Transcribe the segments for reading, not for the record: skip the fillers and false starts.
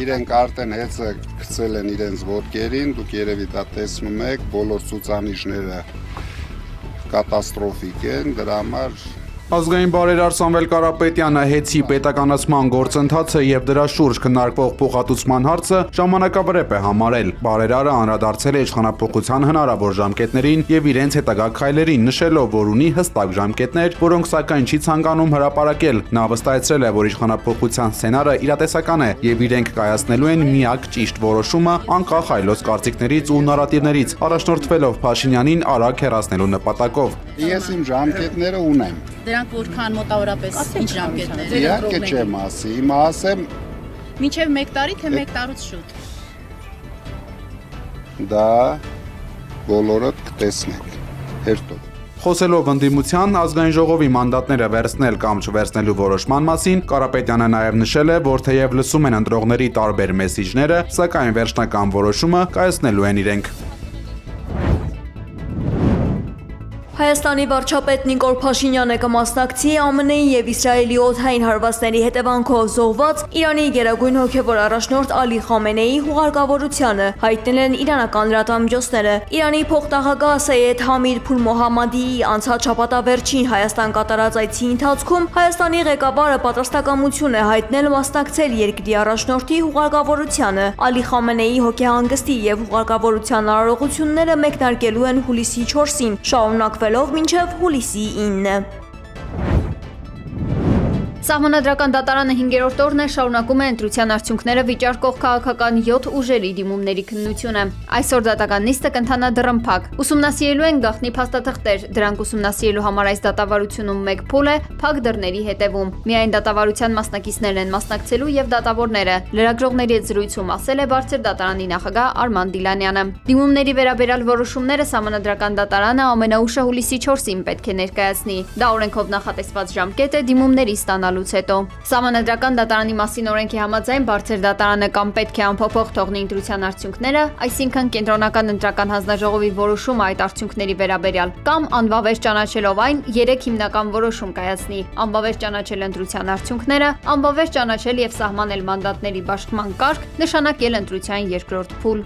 իրենք արդեն հեծը գցել են իրենց ոտքերին, դուք երևի դա տեսնում եք, բոլոր ցուցանիշները կատաստրոֆիկ են, դրա համար Ազգային բարերար Սամվել Կարապետյանը հեծի պետականացման գործընթացը եւ դրա շուրջ քննարկվող փոխհատուցման հարցը ժամանակավրեպ է համարել։ Բարերարը անդրադարձել է իշխանապողության հնարավոր ժամկետներին եւ իրենց հետագա քայլերին, նշելով, որ ունի հստակ ժամկետներ, որոնք սակայն չի ցանկանում հրապարակել։ Նա վստահեցրել է, որ իշխանապողության սցենարը իրատեսական է եւ իրենք կայացնելու են միակ ճիշտ որոշումը անկախ այլոց կարծիքներից ու նարատիվներից, առաջնորդվելով Փաշինյանին արագ հեռացնելու նպատակով։ Ես իմ ժամկետները ունեմ։ Դրանք որքան մոտավորապես ինչ ժամկետներ։ Իհարկե չեմ ասի, հիմա ասեմ Մինչև 1 տարի թե 1 տարուց շուտ։ դա բոլորդ կտեսնեք։ Հերթով։ Խոսելով ընդդիմության ազգային ժողովի մանդատները վերցնել կամ չվերցնելու որոշման մասին, Կարապետյանը նաև նշել է, որ թեև լսում են ընտրողների տարբեր մեսիջները, սակայն վերջնական որոշումը կայացնելու են իրենք։ Հայաստանի վարչապետ Նիկոլ Փաշինյանը կմասնակցի ԱՄՆ-ի եւ Իսրայելի օդային հարվածների հետևանքով զոհված Իրանի գերագույն հոգեվոր առաջնորդ Ալի Խամենեիի հուղարկավորությանը, հայտնել են իրանական լրատվամիջոցները։ Իրանի փոխնախագահ Սեյեդ Համիր Փուլ Մոհամմադիի անցած շաբաթավերջին Հայաստան կատարած այցի ընթացքում Հայաստանի ղեկավարը պատրաստակամություն է հայտնել մասնակցել երկրի առաջնորդի հուղարկավորությանը։ Ալի Խամենեիի հոգեհանգստի եւ հուղարկավորության արարողությունները մեկնարկելու են հուլիսի 4-ին, շարունակվելով մինչև հուլիսի 9-ը։ Սահմանադրական դատարանը 5-րդ օրն է շարունակում է ընտրության արդյունքները վիճարկող քաղաքական 7 ուժերի դիմումների քննությունը։ Այսօր դատական նիստը կընթանա դռնփակ։ Ուսումնասիրելու են գաղտնի փաստաթղթեր, դրանք ուսումնասիրելու համար այս դատավարությունում մեկ փուլ է փակ դռների հետևում։ Միայն դատավարության մասնակիցներն են մասնակցելու եւ դատավորները։ Լրագրողների հետ զրույցում ասել է բարձր դատարանի նախագահ Արման Դիլանյանը։ Դիմումների վերաբերյալ որոշումները Սահմանադրական դատարանը ամենաուշը հուլիսի 4-ին պետք է ներկայացնի։ Դա օրենքով նախատեսված ժամկետ է դիմումների ստանալու հետո։ Սահմանադրական դատարանի մասին օրենքի համաձայն բարձր դատարանը կամ պետք է անփոփոխ թողնի ընտրության արդյունքները, այսինքն կենտրոնական ընտրական հանձնաժողովի որոշումը այդ արդյունքների վերաբերյալ, կամ անվավեր ճանաչելով այն 3 հիմնական որոշում կայացնի՝ անվավեր ճանաչել ընտրության արդյունքները, անվավեր ճանաչել եւ սահմանել մանդատների բաշխման կարգ, նշանակել ընտրության երկրորդ փուլ։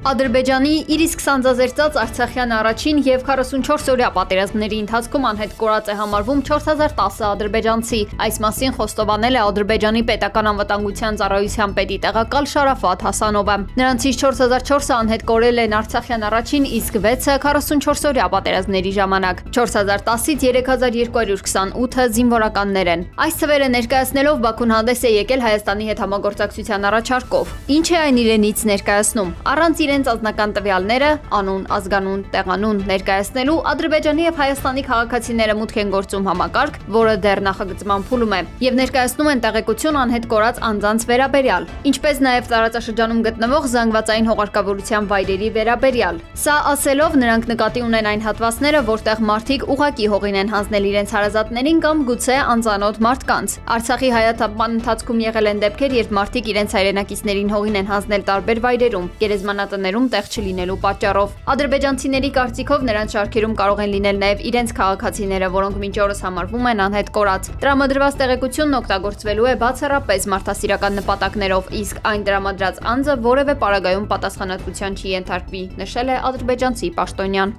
Ադրբեջանի իր իսկ սանձազերծած Արցախյան առաջին եւ 44-օրյա պատերազմների ընթացքում անհետ կորած է համարվում 4010 ադրբեջանցի։ Այս մասին խոստովանել է Ադրբեջանի պետական անվտանգության ծառայության պետի տեղակալ Շարաֆատ Հասանովը։ Նրանցից 4004-ը անհետ կորել են Արցախյան առաջին, իսկ 6-ը 44-օրյա պատերազմների ժամանակ։ 4010-ից 3228-ը զինվորականներ են։ Այս թվերը ներկայացնելով Բաքուն հանդես է եկել Հայաստանի հետ համագործակցության առաջարկով։ Ինչ է այն իրենից ներկայացնում։ Առանց իրենց անձնական տվյալները, անուն, ազգանուն, տեղանուն ներկայացնելու Ադրբեջանի եւ Հայաստանի քաղաքացիները մուտք են գործում համակարգ, որը դեռ նախագծման փուլում է, եւ ներկայացնում են տեղեկություն անհետ կորած անձանց վերաբերյալ, ինչպես նաեւ տարածաշրջանում գտնվող զանգվածային հողարկավորության վայրերի վերաբերյալ։ Սա ասելով նրանք նկատի ունեն այն հատվածները, որտեղ մարդիկ ուղակի հողին են հանձնել իրենց հարազատներին կամ գուցե անծանոթ մարդկանց։ Արցախի հայաթափման ընթացքում եղել են դեպքեր, երբ մարդիկ իրենց հայրենակիցներին հողին են հանձնել տարբեր վայրերում, գերեզմանատներում տեղ չլինելու պատճառով։ Ադրբեջանցիների կարծիքով նրանց շարքերում կարող են լինել նաև իրենց քաղաքացիները, որոնք մինչ օրս համարվում են անհետ կորած։ Տրամադրված տեղեկությունն օգտագործվելու է բացառապես մարդասիրական նպատակներով, իսկ այն տրամադրած անձը որևէ պարագայում պատասխանատվության չի ենթարկվի, նշել է ադրբեջանցի պաշտոնյան։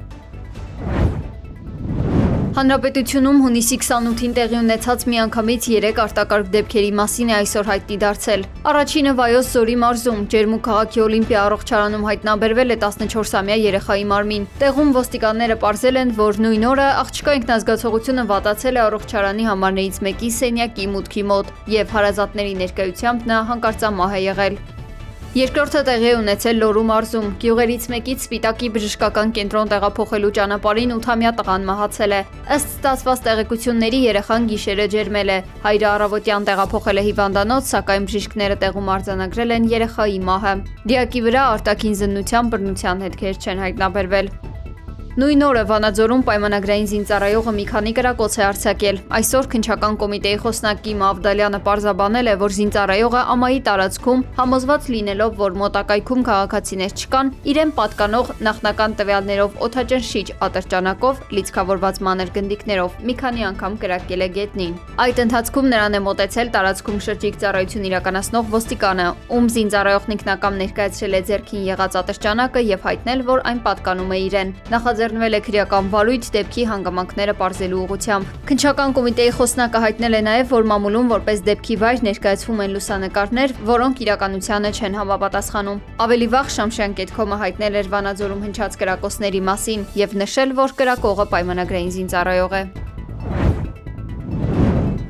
Հանրապետությունում հունիսի 28-ին տեղի ունեցած միանգամից 3 արտակարգ դեպքերի մասին է այսօր հայտնի դարձել։ Առաջինը Վայոց Ձորի մարզում Ջերմուկ քաղաքի Օլիմպիա առողջարանում հայտնաբերվել է 14-ամյա երեխայի մարմին։ Տեղում ոստիկանները պարզել են, որ նույն օրը աղջկա ինքնազգացողությունը վատացել է առողջարանի համարներից մեկի սենյակի մուտքի մոտ եւ հարազատների ներկայությամբ նա հանկարծամահ է եղել։ Երկրորդը տեղի է ունեցել Լոռու մարզում։ Գյուղերից մեկից Սպիտակի բժշկական կենտրոն տեղափոխելու ճանապարհին 8-ամյա տղան մահացել է։ Ըստ ստացված տեղեկությունների երեխան գիշերը ջերմել է։ Հայրը առավոտյան տեղափոխել է հիվանդանոց, սակայն բժիշկները տեղում արձանագրել են երեխայի մահը։ Դիակի վրա արտաքին զննության բռնության հետքեր չեն հայտնաբերվել։ Նույն օրը Վանաձորում պայմանագրային զինծառայողը մի քանի կրակոց է արձակել։ Այսօր քննչական կոմիտեի խոսնակ Կիմա Ավդալյանը պարզաբանել է, որ զինծառայողը ԱՄԱ-ի տարածքում համոզված լինելով, որ մոտակայքում քաղաքացիներ չկան, իրեն պատկանող նախնական տվյալներով օդաճնշիչ ատրճանակով լիցքավորված մանր գնդիկներով մի քանի անգամ կրակել է գետնին։ Այդ ընթացքում նրան է մոտեցել տարածքում շրջիկ ծառայություն իրականացնող ոստիկանը, ում զինծառայողն ինքնակամ ներկայացրել է ձեռքին եղած ատրճանակը եւ հայտնել, որ այն պատկանում է իրեն։ Նախաձեռնվել է քրեական վարույթ դեպքի հանգամանքները պարզելու ուղղությամբ։ Քննչական կոմիտեի խոսնակը հայտնել է նաեւ, որ մամուլում որպես դեպքի վայր ներկայացվում են լուսանկարներ, որոնք իրականությանը չեն համապատասխանում։ Ավելի վաղ Շամշյան Կետքոմը հայտնել էր Վանաձորում հնչած կրակոցների մասին եւ նշել, որ կրակողը պայմանագրային զինծառայող է։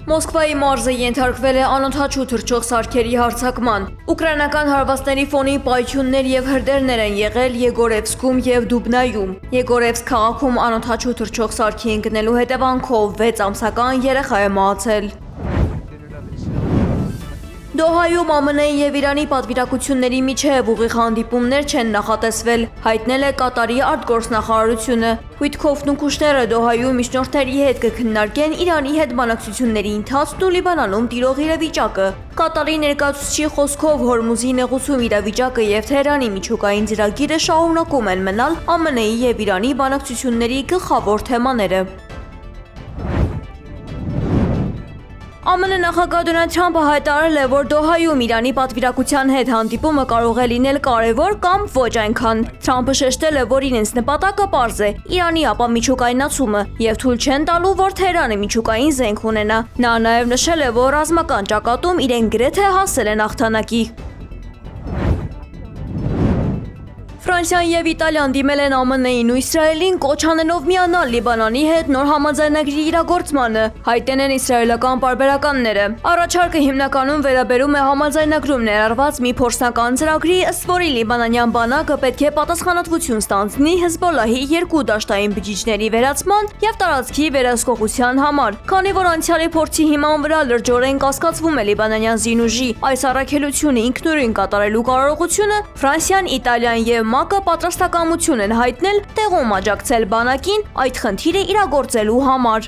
Մոսկվայի մարզը ենթարկվել է անօդաչու թռչող սարքերի հարձակման։ Ուկրաինական հարվածների ֆոնին պայթյուններ եւ հրդեհներ են եղել Եգորևսկում եւ Դուբնայում։ Եգորևսկ քաղաքում անօդաչու թռչող սարքի ընկնելու հետևանքով 6 ամսական երեխա է մահացել։ Դոհայում ԱՄՆ-ի եւ Իրանի պատվիրակությունների միջև ուղիղ հանդիպումներ չեն նախատեսվել, հայտնել է Կատարի արտգործնախարարությունը։ Ուիտքոֆն ու Քուշները Դոհայում միջնորդների հետ կքննարկեն Իրանի հետ բանակցությունների ընթացքն ու Լիբանանում տիրող իրավիճակը։ Կատարի ներկայացուցիչի խոսքով Հորմուզի նեղուցում իրավիճակը եւ Թեհրանի միջուկային ծրագիրը շարունակում են մնալ ԱՄՆ-ի եւ Իրանի բանակցությունների գլխավոր թեմաները։ ԱՄՆ նախագահ Դոնալդ Թրամփը հայտարարել է, որ Դոհայում Իրանի պատվիրակության հետ հանդիպումը կարող է լինել կարևոր կամ ոչ այնքան։ Թրամփը շեշտել է, որ իրենց նպատակը պարզ է՝ Իրանի ապամիջուկայնացումը եւ թույլ չեն տալու, որ Թեհրանը միջուկային զենք ունենա։ Նա նաեւ նշել է, որ ռազմական ճակատում իրեն գրեթե հասել են հաղթանակի։ Ֆրանսիան եւ Իտալիան դիմել են ԱՄՆ-ին ու Իսրայելին կոչ անելով միանալ Լիբանանի հետ նոր համաձայնագրի իրագործմանը, հայտնել են իսրայելական պարբերականները։ Առաջարկը հիմնականում վերաբերում է համաձայնագրում ներառված մի փորձնական ծրագրի, ըստ որի լիբանանյան բանակը պետք է պատասխանատվություն ստանձնի Հեզբոլլահի 2 դաշտային բջիջների վերացման եւ տարածքի վերահսկողության համար։ Քանի որ անցյալի փորձի հիման վրա լրջորեն կասկածվում է լիբանանյան զինուժի այս առաքելությունը ինքնուրույն կատարելու կարողությունը, Ֆրանսիան, Իտալիան եւ ՄԱԿ-ը պատրաստակամություն են հայտնել տեղում աջակցել բանակին այդ խնդիրը իրագործելու համար։